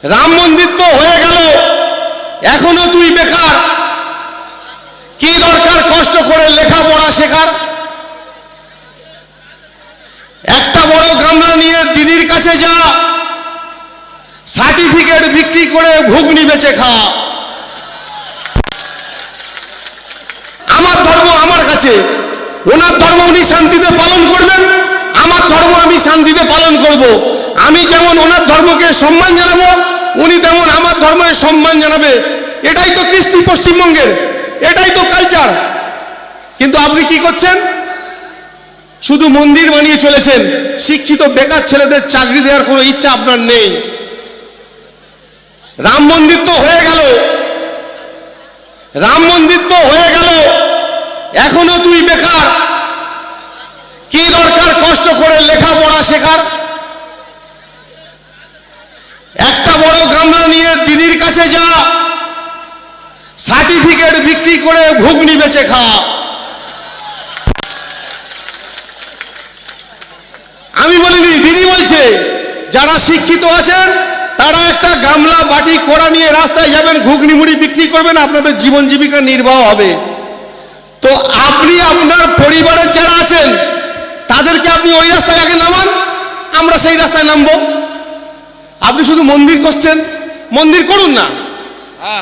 রাম মন্দির তো হয়ে গেল, এখনো তুই বেকার। কি দরকার কষ্ট করে লেখাপড়া শেখার? একটা বড় গামলা নিয়ে দিদির কাছে যা, সার্টিফিকেট বিক্রি করে ঘুগনি বেচে খা। আমার ধর্ম আমার কাছে, ওনার ধর্ম উনি শান্তিতে পালন করবেন, আমার ধর্ম আমি শান্তিতে পালন করব। আমি যেমন ওনার ধর্মকে সম্মান জানাবো, উনি তেমন আমার ধর্মের সম্মান জানাবে। এটাই তো কৃষ্টি পশ্চিমবঙ্গের, এটাই তো কালচার। কিন্তু আপনি কি করছেন? শুধু মন্দির বানিয়ে চলেছেন। শিক্ষিত বেকার ছেলেদের চাকরি দেওয়ার কোনো ইচ্ছা আপনার নেই। রাম মন্দির তো হয়ে গেল, রাম মন্দির তো হয়ে গেল, এখনো তুই বেকার। কি দরকার কষ্ট করে লেখাপড়া শেখার? একটা বড় গামলা নিয়ে দিদির কাছে যা, সার্টিফিকেট বিক্রি করে ঘুগনি বেচে খা। আমি বলিনি, দিদি বলছে। যারা শিক্ষিত আছেন তারা একটা গামলা বাটি কড়া নিয়ে রাস্তায় যাবেন, ঘুগনি মুড়ি বিক্রি করবেন, আপনাদের জীবন জীবিকা নির্বাহ হবে। তো আপনি আপনার পরিবারের যারা আছেন তাদেরকে আপনি ওই রাস্তায় আগে নামান, আমরা সেই রাস্তায় নামবো। আপনি শুধু মন্দির করছেন, মন্দির করুন না।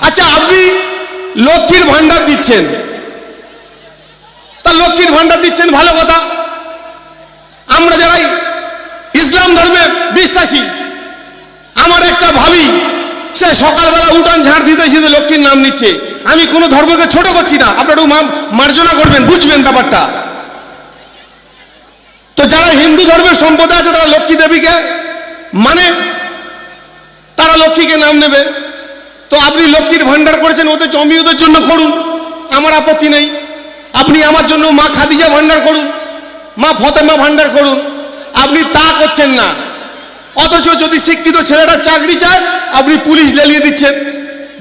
আচ্ছা, আপনি লক্ষ্মীর ভান্ডার দিচ্ছেন, তা লক্ষ্মীর ভান্ডার দিচ্ছেন ভালো কথা। আমরা যারা ইসলাম ধর্মে বিশ্বাসী, আমার একটা ভাবি, সে সকালবেলা উঠান ঝাড় দিতে দিতে লক্ষ্মীর নাম নিচ্ছে। আমি কোনো ধর্মকে ছোট করছি না, আপনারা মার্জনা করবেন, বুঝবেন ব্যাপারটা। তো যারা হিন্দু ধর্মের সম্প্রদায় আছে তারা লক্ষ্মী দেবীকে মানে, তারা লক্ষ্মীকে নাম নেবে। তো আপনি লক্ষ্মীর ভান্ডার করেছেন, ওদের জমিয়তের জন্য করুন, আমার আপত্তি নেই। আপনি আমার জন্য মা খাদিজা ভান্ডার করুন, মা ফতেমা ভান্ডার করুন। আপনি তা করছেন না। অথচ যদি শিক্ষিত ছেলেটা চাকরি চায়, আপনি পুলিশ লেলিয়ে দিচ্ছেন,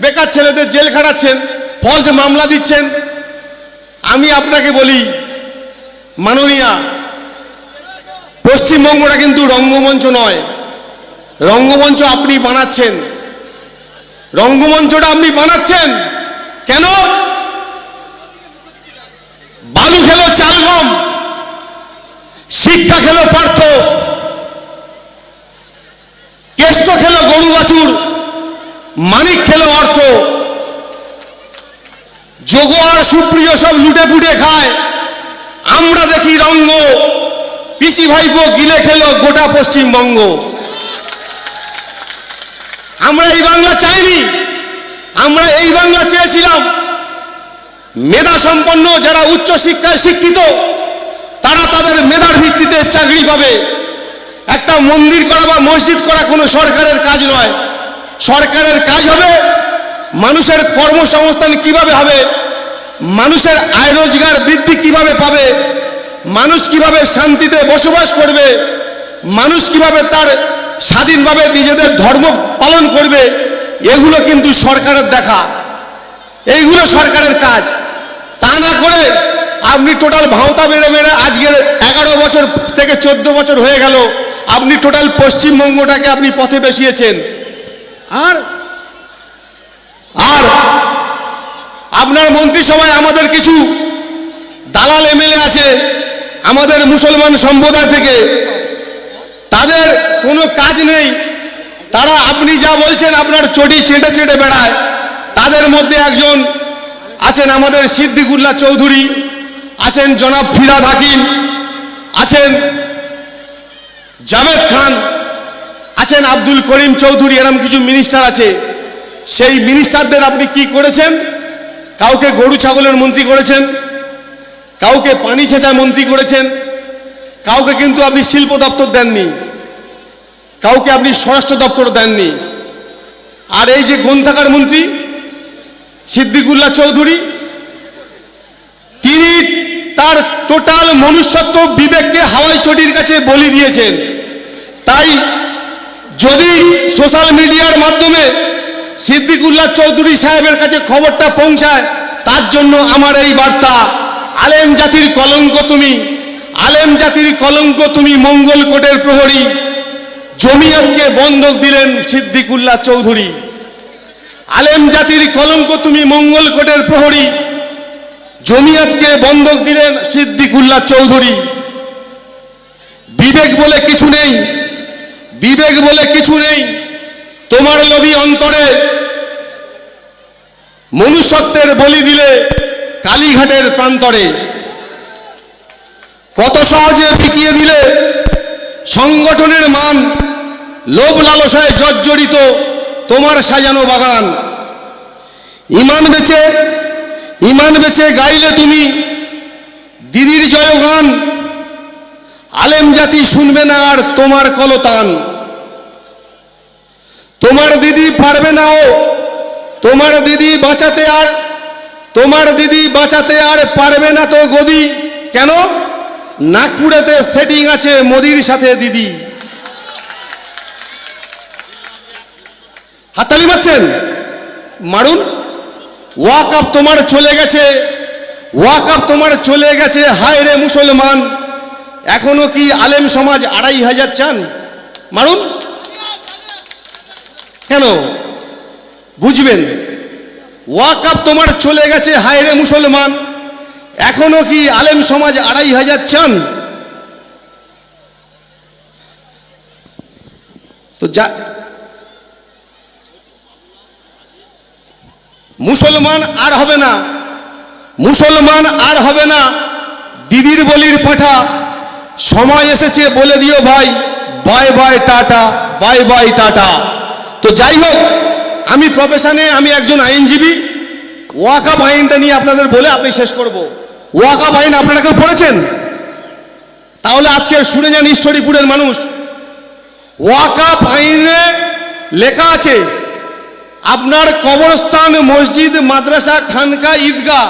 বেকার ছেলেদের জেল খাটাচ্ছেন, ফলস মামলা দিচ্ছেন। আমি আপনাকে বলি মাননীয়া, পশ্চিমবঙ্গটা কিন্তু রঙ্গমঞ্চ নয়। রঙ্গমঞ্চ আপনি বানাচ্ছেন, রঙ্গমঞ্চটা আপনি বানাচ্ছেন। কেন? বালু খেলো চাল গম, শিক্ষা খেলো পার্থ, কেষ্ট খেলো গরু বাছুর, মানিক খেলো অর্থ। যোগ আর সুপ্রিয় সব লুটে পুটে খায়, আমরা দেখি রঙ্গ। পিসি ভাইপো গিলে খেলো গোটা পশ্চিমবঙ্গ। আমরা এই বাংলা চাইনি, আমরা এই বাংলা চেয়েছিলাম মেধা সম্পন্ন যারা উচ্চ শিক্ষায় শিক্ষিত তারা তাদের মেধার ভিত্তিতে চাকরি পাবে। একটা মন্দির করা বা মসজিদ করা কোনো সরকারের কাজ নয়। সরকারের কাজ হবে মানুষের কর্মসংস্থান কিভাবে হবে, মানুষের আয় রোজগার বৃদ্ধি কিভাবে পাবে, মানুষ কিভাবে শান্তিতে বসবাস করবে, মানুষ কিভাবে তার স্বাধীনভাবে নিজেদের ধর্ম পালন করবে। এগুলো কিন্তু সরকারের দেখা, এইগুলো সরকারের কাজ। তা না করে আপনি টোটাল ভাওতা মেরে মেরে আজকের 11 বছর থেকে 14 বছর হয়ে গেল, আপনি টোটাল পশ্চিমবঙ্গটাকে আপনি পথে বসিয়েছেন। আর আর আপনার মন্ত্রিসভায় আমাদের কিছু দালাল এমএলএ আছে আমাদের মুসলমান সম্প্রদায় থেকে, তাদের কোনো কাজ নেই। তারা আপনি যা বলছেন আপনার চটি চেটে চেটে বেড়ায়। তাদের মধ্যে একজন আছেন আমাদের সিদ্দিকুল্লাহ চৌধুরী, আছেন জনাব ফিরাদ হাকিম, আছেন জাভেদ খান, আছেন আব্দুল করিম চৌধুরী, এরকম কিছু মিনিস্টার আছে। সেই মিনিস্টারদের আপনি কি করেছেন? কাউকে গরু ছাগলের মন্ত্রী করেছেন, কাউকে পানি সেচা মন্ত্রী করেছেন, কাউকে কিন্তু আপনি শিল্প দপ্তর দেননি, কাউকে আপনি স্বরাষ্ট্র দপ্তর দেননি। আর এই যে গ্রন্থাগার মন্ত্রী সিদ্দিকুল্লাহ চৌধুরী, তিনি তার টোটাল মনুষ্যত্ব বিবেককে হাওয়াই চটির কাছে বলি দিয়েছেন। তাই যদি সোশ্যাল মিডিয়ার মাধ্যমে সিদ্দিকুল্লাহ চৌধুরী সাহেবের কাছে খবরটা পৌঁছায়, তার জন্য আমার এই বার্তা, আলেম জাতির কলঙ্ক তুমি, আলেম জাতির কলঙ্ক তুমি, মঙ্গল কোটের প্রহরী। জমিয়তকে বন্ধক দিলেন সিদ্দিকুল্লাহ চৌধুরী। আলেম জাতির কলঙ্ক তুমি মঙ্গলকোটের প্রহরী, জমিয়তকে বন্ধক দিলেন সিদ্দিকুল্লাহ চৌধুরী। বিবেক বলে কিছু নেই, বিবেক বলে কিছু নেই তোমার লোভী অন্তরে, মনুষ্যত্বের বলি দিলে কালীঘাটের প্রান্তরে। কত সহজে বিকিয়ে দিলে সংগঠনের মান, লোভ লালসায় জর্জরিত তোমার সাজানো বাগান। ইমান বেচে গাইলে তুমি দিদির জয়গান, আলেম জাতি শুনবে না আর তোমার কলতান। তোমার দিদি পারবে না, ও তোমার দিদি বাঁচাতে আর পারবে না তো গদি। কেন? নাগপুরেতে সেটিং আছে মোদির সাথে দিদি। হাততালি মারছেন? মারুন। ওয়াকআপ তোমার চলে গেছে, ওয়াকআপ তোমার চলে গেছে, হায় রে মুসলমান। এখনো কি আলেম সমাজ 2500 চান? মারুন। কেন? বুঝবেন, ওয়াকআপ তোমার চলে গেছে, হায় রে মুসলমান। এখনো কি আলেম সমাজ 2500 চান? তো যা মুসলমান আর হবে না, মুসলমান আর হবে না দিদির বলির পাঠা। সময় এসেছে বলে দিও ভাই, bye bye tata, bye bye tata. তো যাই হোক, আমি প্রফেশনে আমি একজন আইনজীবী। ওয়াকআপ আইনটা নিয়ে আপনাদের বলে আপনি শেষ করব। ওয়াকআপ আইন আপনারা কেউ পড়েছেন? তাহলে আজকে শুনে যান ঈশ্বরীপুরের মানুষ। ওয়াকআপ আইনে লেখা আছে আপনার কবরস্থান, মসজিদ, মাদ্রাসা, খানকা, ঈদগাহ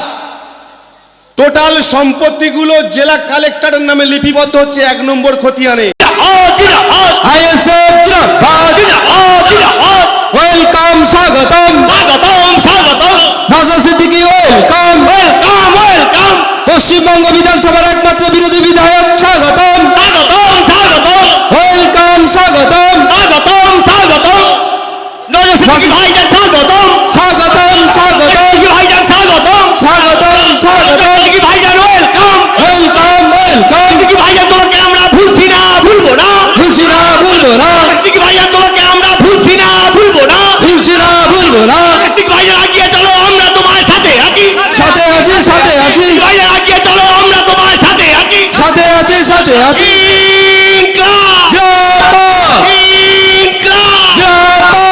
টোটাল সম্পত্তিগুলো জেলা কালেক্টরের নামে লিপিবদ্ধ হচ্ছে 1 নম্বর খতিয়ানে। ওয়েলকাম, স্বাগতম, স্বাগতম, স্বাগতম। Naushad Siddiqui welcome, welcome, welcome. Paschimbanga বিধানসভার একমাত্র বিরোধী বিধায়ক স্বাগতম, স্বাগতম, স্বাগতম। ওয়েলকাম, স্বাগতম, স্বাগতম, স্বাগতম। নওশাদ সিদ্দিকী ভাইজান স্বাগতম, স্বাগতম, স্বাগতম। ভাইজান স্বাগতম, স্বাগতম, স্বাগতম। সিদ্দিকী ভাইজান ওয়েলকাম, ওয়েলকাম, ওয়েলকাম। সিদ্দিকী ভাইজান তোমাকে আমরা ভুলছি না, ভুলবো না, ভুলছি না, ভুলবো না। সিদ্দিকী ভাইজান তোমাকে আমরা ভুলছি না, ভুলবো না, ভুলছি না, ভুলবো না। সিদ্দিকী ভাইজান আগিয়ে চলো, আমরা তোমার সাথে আছি, সাথে আছি, সাথে আছি। ভাইজান আগিয়ে চলো, আমরা তোমার সাথে আছি, সাথে আছি, সাথে আছি। ইনকলাব জিন্দাবাদ, ইনকলাব জিন্দাবাদ।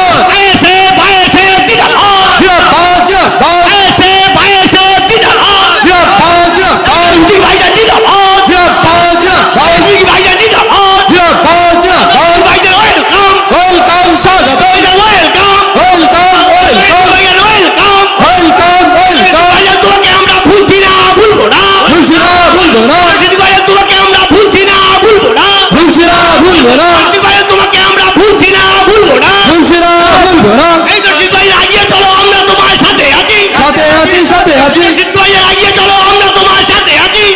এসে ভাইসে জিন্দাবাদ, জিন্দাবাদ, জিন্দাবাদ। এসে ভাইসে জিন্দাবাদ, জিন্দাবাদ, জিন্দাবাদ। সিদ্দিকী ভাইজান জিন্দাবাদ, জিন্দাবাদ, জিন্দাবাদ। সিদ্দিকী ভাইজান জিন্দাবাদ, জিন্দাবাদ, জিন্দাবাদ। ভাইজান ওয়েলকাম, ওয়েলকাম, স্বাগতম। Welcome, welcome, welcome. ভাইজান ওয়েলকাম, ওয়েলকাম, ওয়েলকাম। ভাইজান তোমাকে আমরা ভুলছি না, ভুলবো না, ভুলছি না, ভুলবো না। সিদ্দিকী ভাইজান তোমাকে আমরা ভুলছি না, ভুলবো না, ভুলছি না, ভুলবো না। সিদ্দিকী ভাইজান তোমাকে আমরা ভুলছি না, ভুলবো না, ভুলছি না, ভুলবো না। এই তো সিদ্দিকী ভাইজান আগিয়ে চলো, আমরা তোমার সাথে আছি, সাথে আছি, সাথে আছি। সিদ্দিকী ভাইজান আগিয়ে চলো, আমরা তোমার সাথে আছি।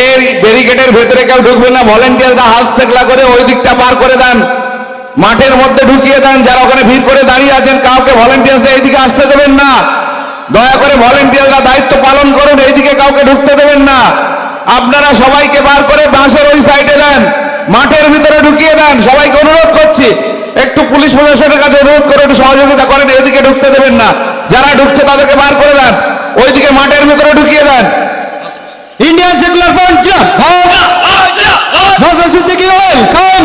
এর ব্যারিকেডের ভেতরে কেউ ঢুকবেন না, ভলেন্টিয়াররা হাত সেকলা করে ওই দিকটা পার করে দেন, মাঠের মধ্যে ঢুকিয়ে দেন। যারা ওখানে ভিড় করে দাঁড়িয়ে আছেন, কাউকে ভলেন্টিয়াররা এইদিকে আসতে দেবেন না। দয়া করে ভলেন্টিয়াররা দায়িত্ব পালন করুন, এইদিকে কাউকে ঢুকতে দেবেন না। আপনারা সবাইকে বার করে বাঁশের ওই সাইডে দেন, মাঠের ভিতরে ঢুকিয়ে দেন। সবাইকে অনুরোধ করছি, একটু পুলিশ প্রশাসনের কাছে অনুরোধ করে একটু সহযোগিতা করেন, এদিকে ঢুকতে দেবেন না। যারা ঢুকছে তাদেরকে বার করে দেন, ওইদিকে মাঠের ভিতরে ঢুকিয়ে দেন। ইন্ডিয়ান সেকুলার ফ্রন্ট জিন্দাবাদ, Naushad Siddiqui welcome,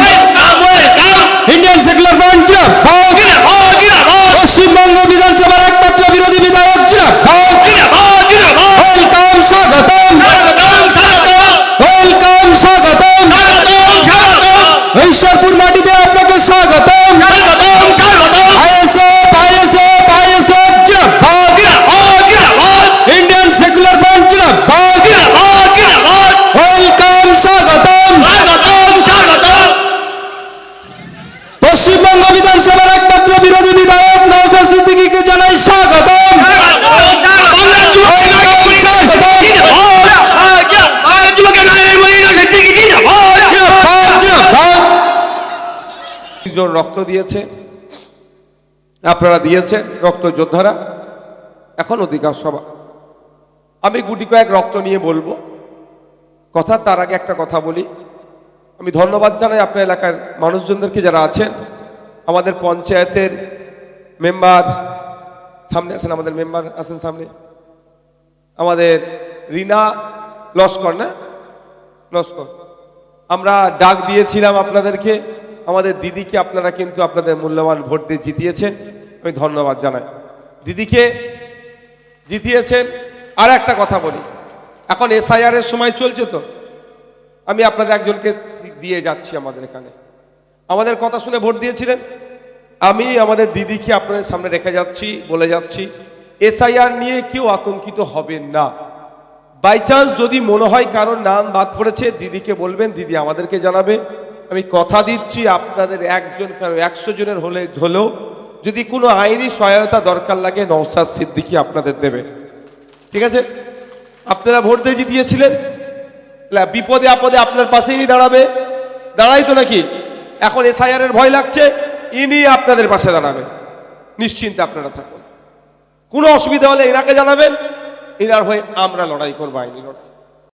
welcome. Indian secular front জিন্দাবাদ, জিন্দাবাদ, জিন্দাবাদ। পশ্চিমবঙ্গ বিধানসভার একমাত্র বিরোধী বিধায়ক জিন্দাবাদ, জিন্দাবাদ, জিন্দাবাদ। ওয়েলকাম, স্বাগতম, স্বাগতম, স্বাগতম। ওয়েলকাম, স্বাগতম, স্বাগতম, স্বাগতম। ঈশ্বরপুর মাটিতে আপনাকে স্বাগতম, স্বাগতম, স্বাগতম। আইএসএফ, আইএসএফ, আইএসএফ জিন্দাবাদ, জিন্দাবাদ, জিন্দাবাদ। ইন্ডিয়ান সেকুলার ফ্রন্ট জিন্দাবাদ, জিন্দাবাদ, জিন্দাবাদ। ওয়েলকাম, স্বাগতম, স্বাগতম, স্বাগতম। পশ্চিমবঙ্গ বিধানসভার একমাত্র বিরোধী বিধায়ক নওশাদ সিদ্দিকীকে জানাই স্বাগতম, জন রক্ত দিয়েছে, আপনারা দিয়েছেন রক্ত যোদ্ধারা। এখন অধিকার সভা, আমি গুটি কয়েক রক্ত নিয়ে বলবো কথা। তার আগে একটা কথা বলি, আমি ধন্যবাদ জানাই আপনার এলাকার মানুষজনদেরকে যারা আছেন। আমাদের পঞ্চায়েতের মেম্বার সামনে আছেন, আমাদের মেম্বার আছেন সামনে, আমাদের রিনা লস্কর, না লস্কর, আমরা ডাক দিয়েছিলাম আপনাদেরকে, আমাদের দিদিকে আপনারা কিন্তু আপনাদের মূল্যবান ভোট দিয়ে জিতিয়েছেন, আমি ধন্যবাদ জানাই। দিদিকে জিতিয়েছেন। আর একটা কথা বলি, এখন SIR এর সময় চলছে, তো আমি আপনাদের একজনকে দিয়ে যাচ্ছি আমাদের এখানে, আমাদের কথা শুনে ভোট দিয়েছিলেন। আমি আমাদের দিদিকে আপনাদের সামনে রেখে যাচ্ছি, বলে যাচ্ছি SIR নিয়ে কেউ আতঙ্কিত হবেন না। বাই চান্স যদি মনে হয় কারোর নাম বাদ পড়েছে, দিদিকে বলবেন, দিদি আমাদেরকে জানাবে। আমি কথা দিচ্ছি আপনাদের একজন কারো 100 জনের হলেও যদি কোনো আইনি সহায়তা দরকার লাগে, নওশাদ সিদ্দিকী আপনাদের দেবে, ঠিক আছে? আপনারা ভোট দিয়ে জিতিয়েছিলেন, বিপদে আপদে আপনার পাশেই দাঁড়াবে, দাঁড়াই তো নাকি? এখন SIR এর ভয় লাগছে, ইনি আপনাদের পাশে দাঁড়াবে, নিশ্চিন্তে আপনারা থাকুন। কোনো অসুবিধা হলে এনাকে জানাবেন, এনার হয়ে আমরা লড়াই করবো, আইনি লড়াই।